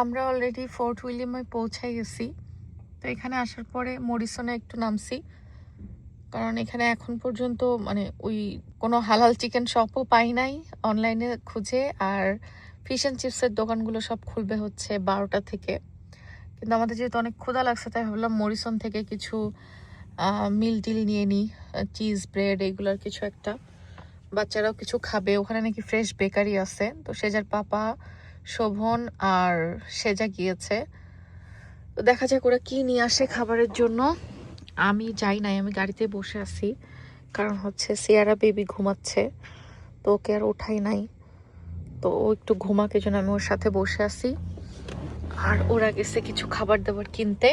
আমরা already fort উইলিয়ামে পৌঁছে গেছি। তো এখানে আসার পরে মরিসনে একটু নামছি, কারণ এখানে এখন পর্যন্ত মানে ওই কোনো হালাল চিকেন শপও পাই নাই অনলাইনে খুঁজে। আর ফিশ অ্যান্ড চিপসের দোকানগুলো সব খুলবে হচ্ছে 12টা থেকে। কিন্তু আমাদের যেহেতু অনেক ক্ষুধা লাগছে, তাই ভাবলাম মরিসন থেকে কিছু মিল টিল নিয়ে নিই, চিজ ব্রেড এইগুলোর কিছু একটা। বাচ্চারাও কিছু খাবে, ওখানে নাকি ফ্রেশ বেকারি আছে। তো সেজার পাপা, শোভন আর সেজা গিয়েছে। তো দেখা যাক ওরা কি নিয়ে আসে খাবারের জন্য। আমি যাই নাই, আমি গাড়িতে বসে আছি, কারণ হচ্ছে সিয়ারা বেবি ঘুমাচ্ছে, তো ওকে আর ওঠাই নাই। তো ও একটু ঘুমাকে, জন্য আমি ওর সাথে বসে আছি। আর ওরা গেছে কিছু খাবার দাবার কিনতে।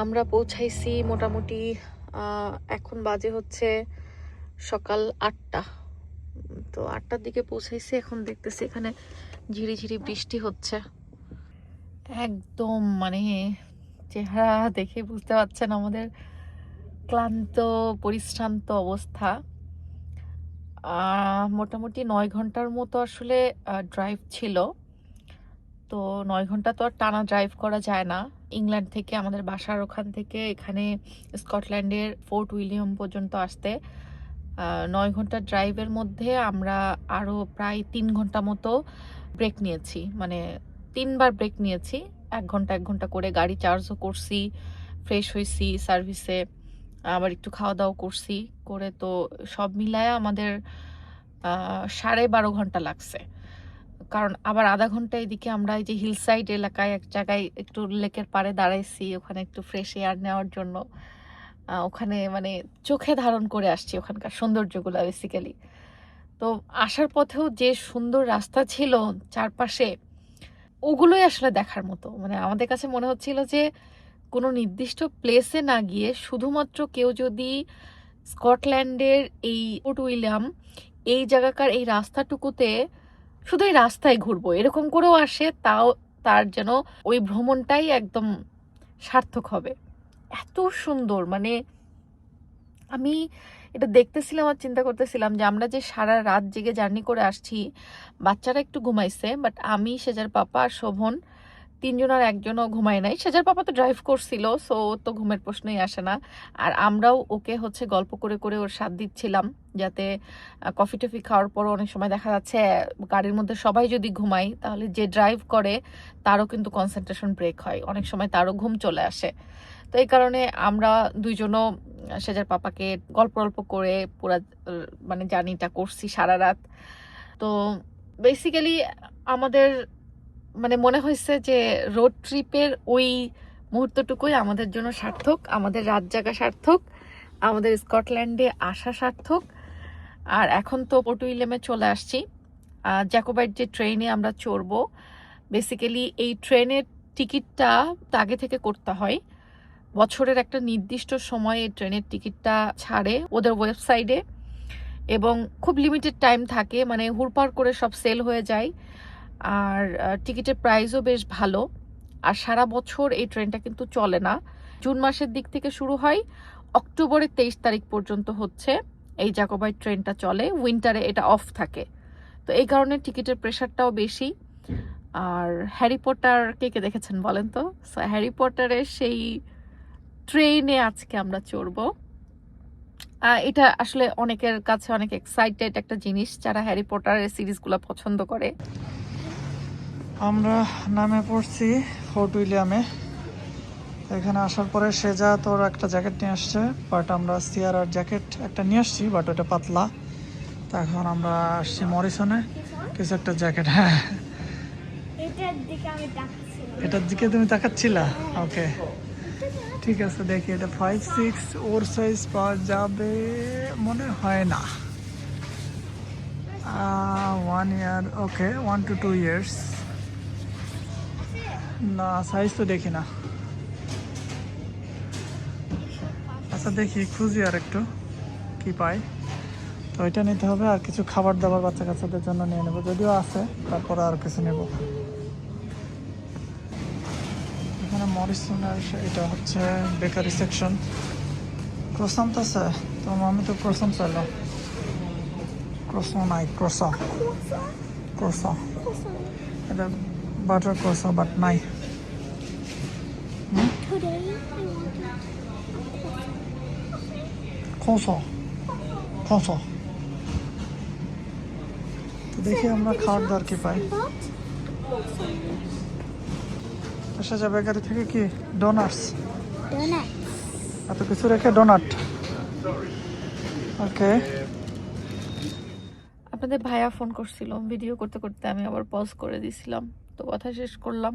আমরা পৌঁছাইছি মোটামুটি এখন বাজে হচ্ছে সকাল 8টা। তো 8টার দিকে পৌঁছাইছি। এখন দেখতেছি এখানে ঝিরিঝিরি বৃষ্টি হচ্ছে। একদম মানে চেহারা দেখে বুঝতে পারছেন আমাদের ক্লান্ত পরিশ্রান্ত অবস্থা। মোটামুটি 9 ঘন্টার মতো আসলে ড্রাইভ ছিল। তো 9 ঘন্টা তো আর টানা ড্রাইভ করা যায় না। ইংল্যান্ড থেকে আমাদের বাসার ওখান থেকে এখানে স্কটল্যান্ডের ফোর্ট উইলিয়াম পর্যন্ত আসতে 9 ঘন্টা ড্রাইভের মধ্যে আমরা আরও প্রায় 3 ঘন্টা মতো ব্রেক নিয়েছি, মানে 3বার ব্রেক নিয়েছি। 1 ঘন্টা 1 ঘন্টা করে গাড়ি চার্জও করছি, ফ্রেশ হয়েছি সার্ভিসে, আবার একটু খাওয়া দাওয়া করছি করে। তো সব মিলায় আমাদের 12.5 ঘন্টা লাগছে। কারণ আবার আধা ঘন্টা এদিকে আমরা এই যে হিল সাইড এলাকায় এক জায়গায় একটু লেকের পাড়ে দাঁড়াইছি, ওখানে একটু ফ্রেশ এয়ার নেওয়ার জন্য। ওখানে মানে চোখে ধারণ করে আসছি ওখানকার সৌন্দর্যগুলো বেসিক্যালি। তো আসার পথেও যে সুন্দর রাস্তা ছিল চারপাশে, ওগুলোই আসলে দেখার মতো। মানে আমাদের কাছে মনে হচ্ছিল যে কোনো নির্দিষ্ট প্লেসে না গিয়ে শুধুমাত্র কেউ যদি স্কটল্যান্ডের এই ফোর্ট উইলিয়াম এই জায়গাকার এই রাস্তাটুকুতে শুধু এই রাস্তায় ঘুরবো এরকম করেও আসে, তাও তার যেন ওই ভ্রমণটাই একদম সার্থক হবে। এত সুন্দর, মানে আমি এটা দেখতেছিলাম আর চিন্তা করতেছিলাম যে আমরা যে সারা রাত জেগে জার্নি করে আসছি। বাচ্চারা একটু ঘুমাইছে, বাট আমি, সেজার পাপা আর শোভন তিনজন আর একজনও ঘুমায় নাই। সেজার পাপা তো ড্রাইভ করছিল, সো তো ঘুমের প্রশ্নই আসে না। আর আমরাও ওকে হচ্ছে গল্প করে করে ওর সাথ দিচ্ছিলাম, যাতে কফি টফি খাওয়ার পরও অনেক সময় দেখা যাচ্ছে গাড়ির মধ্যে সবাই যদি ঘুমাই, তাহলে যে ড্রাইভ করে তারও কিন্তু কনসেন্ট্রেশন ব্রেক হয়, অনেক সময় তারও ঘুম চলে আসে। তো এই কারণে আমরা দুইজনও সেজার পাপাকে গল্প গল্প করে পুরা মানে জার্নিটা করছি সারা রাত। তো বেসিক্যালি আমাদের মানে মনে হয়েছে যে রোড ট্রিপের ওই মুহূর্তটুকুই আমাদের জন্য সার্থক, আমাদের রাত জাগা সার্থক, আমাদের স্কটল্যান্ডে আসা সার্থক। আর এখন তো ফোর্ট উইলিয়ামে চলে আসছি। জ্যাকোবাইট যে ট্রেনে আমরা চড়বো, বেসিক্যালি এই ট্রেনের টিকিটটা আগে থেকে করতে হয়। বছরের একটা নির্দিষ্ট সময়ে ট্রেনের টিকিটটা ছাড়ে ওদের ওয়েবসাইটে, এবং খুব লিমিটেড টাইম থাকে, মানে হুড়পাড় করে সব সেল হয়ে যায়। আর টিকিটের প্রাইসও বেশ ভালো। আর সারা বছর এই ট্রেনটা কিন্তু চলে না। জুন মাসের দিক থেকে শুরু হয়, অক্টোবরের 23 তারিখ পর্যন্ত হচ্ছে এই জ্যাকোবাইট ট্রেনটা চলে। উইন্টারে এটা অফ থাকে, তো এই কারণে টিকিটের প্রেশারটাও বেশি। আর হ্যারি পটার কে কে দেখেছেন বলেন তো? হ্যারি পটারের সেই ট্রেনে আজকে আমরা চড়বো। এটা আসলে অনেকের কাছে অনেক এক্সাইটেড একটা জিনিস যারা হ্যারি পটারের সিরিজগুলো পছন্দ করে। আমরা নামে পড়ছি ফোর্ট উইলিয়ামে। এখানে আসার পরে সেজা তোর একটা জ্যাকেট নিয়ে আসছে, বাট আমরা সিয়ারার জ্যাকেট একটা নিয়ে আসছি, বাট ওটা পাতলা। তো এখন আমরা আসছি মরিসনে কিছু একটা জ্যাকেট। হ্যাঁ, এটার দিকে তুমি তাকাচ্ছিলা? ওকে, ঠিক আছে, দেখি এটা 5-6 ওর সাইজ পাওয়া যাবে মনে হয় না। 1 ইয়ার, ওকে 1 to 2 years। না, সাইজ তো দেখি না। আচ্ছা দেখি, খুঁজি আর একটু কি পাই। তো এটা নিতে হবে, আর কিছু খাবার দাবার বাচ্চা কাচ্চাদের জন্য নিয়ে নেবো, যদিও আছে, তারপরে আর কিছু নেব। এখানে মরিসনের এটা হচ্ছে বেকারি সেকশন। ক্রোসান্ত আছে তো, আমি তো ক্রোসান্ত চাইলাম। ক্রোসো নাই, ক্রোসা, ক্রোসা। এটা বাটার কষা বাট নাই। Today I wanted খোসা খোসা। তো দেখি আমরা খাওয়ার দাওয়ার কি পাই। আসা বেকারি থেকে কি ডোনাটস, donut. এত কিছু রেখে ডোনাট। ওকে, আপনাদের ভাইয়া ফোন করছিল, ভিডিও করতে করতে আমি আবার পজ করে দিছিলাম। তো কথা শেষ করলাম,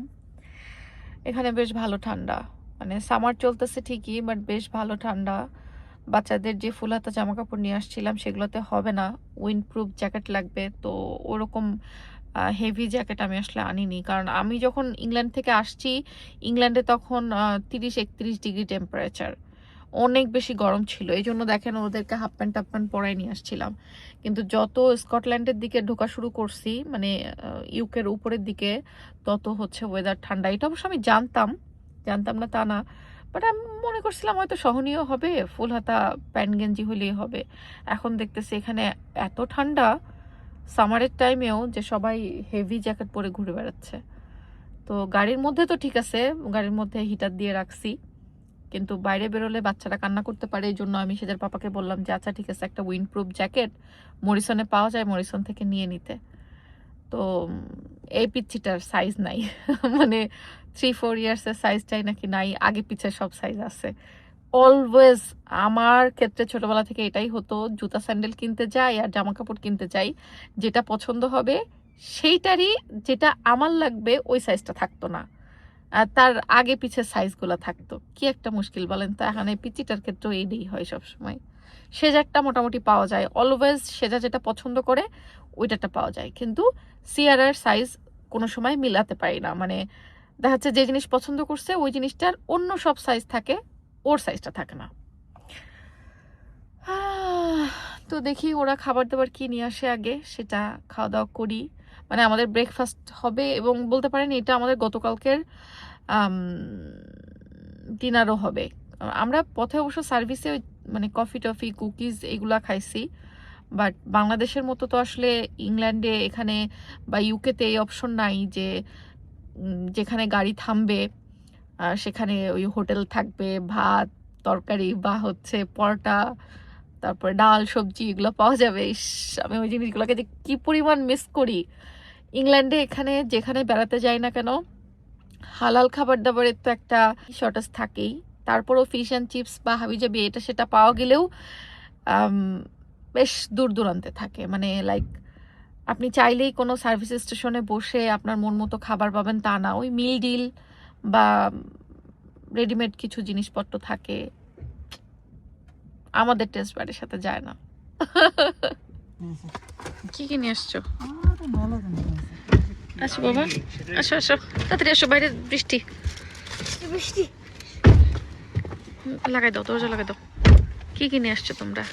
এখানে বেশ ভালো ঠান্ডা, মানে সামার চলতেছে ঠিকই বাট বেশ ভালো ঠান্ডা। বাচ্চাদের যে ফুল হাতা জামা কাপড় নিয়ে আসছিলাম সেগুলোতে হবে না, উইন্ড প্রুফ জ্যাকেট লাগবে। তো ওরকম হেভি জ্যাকেট আমি আসলে আনিনি, কারণ আমি যখন ইংল্যান্ড থেকে আসছি, ইংল্যান্ডে তখন 30-31 ডিগ্রি টেম্পারেচার, অনেক বেশি গরম ছিল। এই জন্য দেখেন ওদেরকে হাফ প্যান্ট টাফ প্যান্ট পরাই নিয়ে আসছিলাম। কিন্তু যত স্কটল্যান্ডের দিকে ঢোকা শুরু করছি, মানে ইউকের উপরের দিকে, তত হচ্ছে ওয়েদার ঠান্ডা। এটা অবশ্য আমি জানতাম না তা না, বাট আমি মনে করছিলাম হয়তো সহনীয় হবে, ফুল হাতা প্যান্ট গেঞ্জি হলেই হবে। এখন দেখতেছি এখানে এত ঠান্ডা সামারের টাইমেও যে সবাই হেভি জ্যাকেট পরে ঘুরে বেড়াচ্ছে। তো গাড়ির মধ্যে তো ঠিক আছে, গাড়ির মধ্যে হিটার দিয়ে রাখছি, কিন্তু বাইরে বেরোলে বাচ্চারা কান্না করতে পারে। এই জন্য আমি সেদের পাপাকে বললাম যে আচ্ছা ঠিক আছে, একটা উইন্ড প্রুফ জ্যাকেট মরিসনে পাওয়া যায়, মরিসন থেকে নিয়ে নিতে। তো এই পিচ্ছিটার সাইজ নাই মানে 3-4 ইয়ার্সের সাইজটাই নাকি নাই, আগে পিছে সব সাইজ আছে। অলওয়েজ আমার ক্ষেত্রে ছোটবেলা থেকে এটাই হতো, জুতা স্যান্ডেল কিনতে যাই আর জামা কাপড় কিনতে যাই, যেটা পছন্দ হবে সেইটারই যেটা আমার লাগবে ওই সাইজটা থাকতো না, আর তার আগে পিছে সাইজগুলো থাকতো। কি একটা মুশকিল বলেন তো। এখন এই পিচিটার ক্ষেত্রেও এইটাই হয় সবসময়। সেজারটা মোটামুটি পাওয়া যায়, অলওয়েজ সেজা যেটা পছন্দ করে ওইটাটা পাওয়া যায়, কিন্তু সিয়ারার সাইজ কোনো সময় মিলাতে পারি না। মানে দেখা যাচ্ছে যে জিনিস পছন্দ করছে ওই জিনিসটার অন্য সব সাইজ থাকে, ওর সাইজটা থাকে না। তো দেখি ওরা খাবার দাবার কি নিয়ে আসে, আগে সেটা খাওয়া দাওয়া করি। মানে আমাদের ব্রেকফাস্ট হবে, এবং বলতে পারেন এটা আমাদের গতকালকের ডিনারও হবে। আমরা পথে অবশ্য সার্ভিসে মানে কফি টফি কুকিজ এগুলা খাইছি, বাট বাংলাদেশের মতো তো আসলে ইংল্যান্ডে এখানে বা ইউকেতে এই অপশন নাই যে যেখানে গাড়ি থামবে সেখানে ওই হোটেল থাকবে, ভাত তরকারি বা হচ্ছে পরোটা, তারপরে ডাল সবজি এগুলো পাওয়া যাবে। ইস, আমি ওই জিনিসগুলোকে যে কি পরিমাণ মিস করি। ইংল্যান্ডে এখানে যেখানে বেড়াতে যাই না কেন, হালাল খাবার দাবারের তো একটা শর্টেজ থাকেই। তারপরও ফিশ অ্যান্ড চিপস বা হাবিজাবি এটা সেটা পাওয়া গেলেও বেশ দূর দূরান্তে থাকে। মানে লাইক আপনি চাইলেই কোনো সার্ভিস স্টেশনে বসে আপনার মন মতো খাবার পাবেন তা না, ওই মিল ডিল বা রেডিমেড কিছু জিনিসপত্র থাকে, আমাদের টেস্ট বাড়ির সাথে যায় না। কি কিনে আসছো? আসো বাবা, আসো আসো, তাড়াতাড়ি আসো, বাইরে বৃষ্টি। লাগাই দাও, দরজা লাগাই দাও। কি কিনে আসছো তোমরা?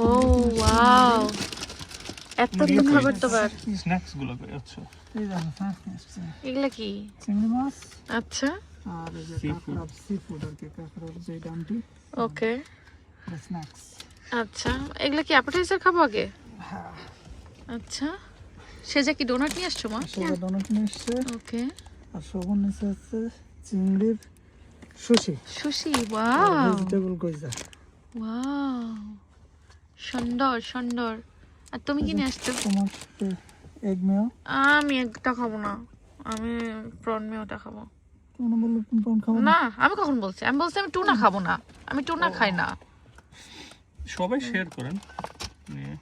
ও ওয়াও, এত খাবার দাবার। স্ন্যাক্স গুলো আচ্ছা, এগুলা কি? চিংড়ি মাছ আচ্ছা, আর এই যে কাঁকড়া, সি ফুড আর কি, কাঁকড়ার যে ডামটি, ওকে, স্ন্যাক্স। আচ্ছা এগুলা কি অ্যাপেটাইজার খাবো আগে? হ্যাঁ, আচ্ছা, সেজা কি ডোনাট নিয়ে আসছো মা? সেটা ডোনাট নিয়ে এসছে। ওকে, আর শোভন নিচে হচ্ছে চিংড়ির sushi, sushi, wow vegetable gyoza. Wow, সুন্দর সুন্দর। আর তুমি কি নিয়ে আসছো? তোমার এগ মেও। আমি একটা খাবো না, আমি প্রন মেওটা খাবো। তোমরা বললে তুমি কোন খাবে না? না, আমি কখন বলছি? আমি বলছি আমি টুনা খাবো না, আমি টুনা খাই না। সবাই শেয়ার করেন নিয়ে।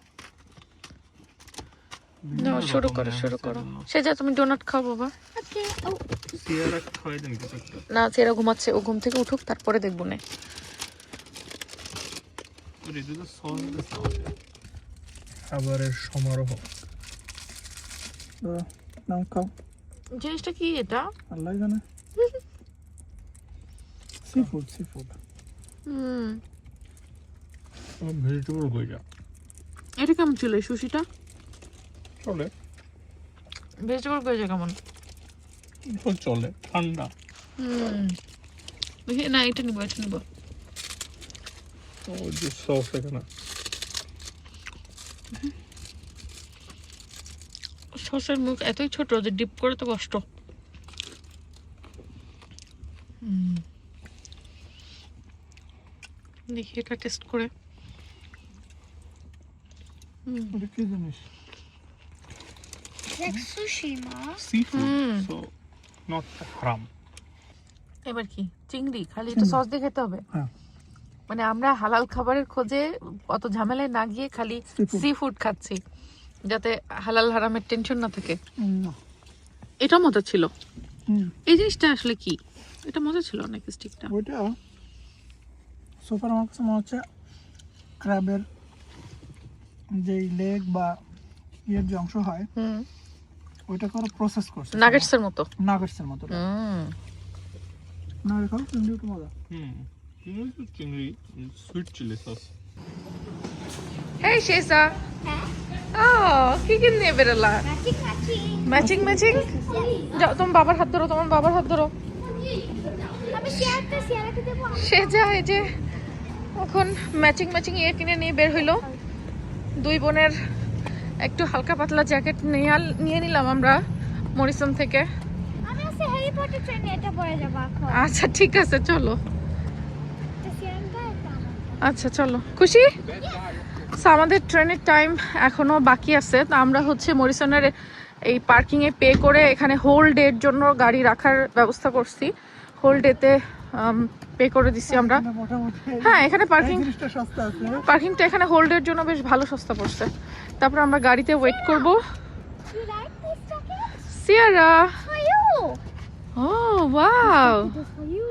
না, শুরু করো শুরু করো। সেজা তুমি ডোনাট খাও বাবা। সিয়ারা খাওয়াই দেন কিছু একটা। না, সেরা ঘুমাচ্ছে, ও ঘুম থেকে উঠুক তারপরে দেখবো না। খাবারের সমারোহ। নাও খাও, জিনিসটা কি এটা? আল্লাহ জানে। Seafood, seafood. Vegetable gyoza এটা কেমন ছিল এই সুশিটা? চলে, ভেজিটেবল গইজা কেমন? চলে, ঠান্ডা। দেখি না, এটা নিবো, এটা নিবো। ওই যে সস এখানে সসের মুখ এতই ছোট যে ডিপ করে তো কষ্ট। দেখি এটা টেস্ট করে। এটা কি জিনিস? Like sushi, ma. Seafood, Hmm. so not haram. এবার কি চিংড়ি খালি এটা সস দিয়ে খেতে হবে? হ্যাঁ। মানে আমরা হালাল খাবারের খোঁজে অত ঝামেলায় না গিয়ে খালি Seafood. সি ফুড খাচ্ছি যাতে হালাল হারামের টেনশন না থাকে। না। এটা মজা ছিল। হুম। এই জিনিসটা আসলে কি? এটা মজা ছিল অনেক স্টিকটা। ওইটা সুপার আমার কাছে মনে হচ্ছে ক্র্যাবের যে লেগ বা ইয়ের যে অংশ হয় হুম, ওইটাকে ওরা প্রসেস করছে নাগেটসের মতো। নাগেটসের মতো। না খাও চিংড়ি একটু মজা। You know the chingri, sweet chili sauce. হেই শেসা। কি কি নিয়ে বেরোলা? Matching, matching. ম্যাচিং। যাও তোমার বাবার হাত ধরো, তোমার বাবার হাত ধরো। আমি শেয়ারটা শেয়ারকে দেবো। সে যা এই যে এখন ম্যাচিং ইয়ে কিনে নিয়ে বের হইলো। দুই বোনের একটু হালকা পাতলা জ্যাকেট নিয়ে নিলাম আমরা মরিসন থেকে। আমি আজকে হ্যারি পটার ট্রেনে এটা পরে যাব এখন। আচ্ছা ঠিক আছে চলো। এটা শেয়ারটা এটা আমার। আচ্ছা চলো, খুশি? So, আমাদের ট্রেনের টাইম এখনো বাকি আছে। তো আমরা হচ্ছে মরিসনের এই পার্কিং এ পে করে এখানে হোল ডে এর জন্য গাড়ি রাখার ব্যবস্থা করছি। হোল ডেতে পে করে দিছি আমরা। এখানে মোটামুটি হ্যাঁ এখানে এই জিনিসটা সস্তা আছে। পার্কিংটা এখানে হোল ডে এর জন্য বেশ ভালো সস্তা পড়ছে। তারপর আমরা গাড়িতে ওয়েট করব। You like this jacket? Siara, For you. ও ওয়াও, This for you.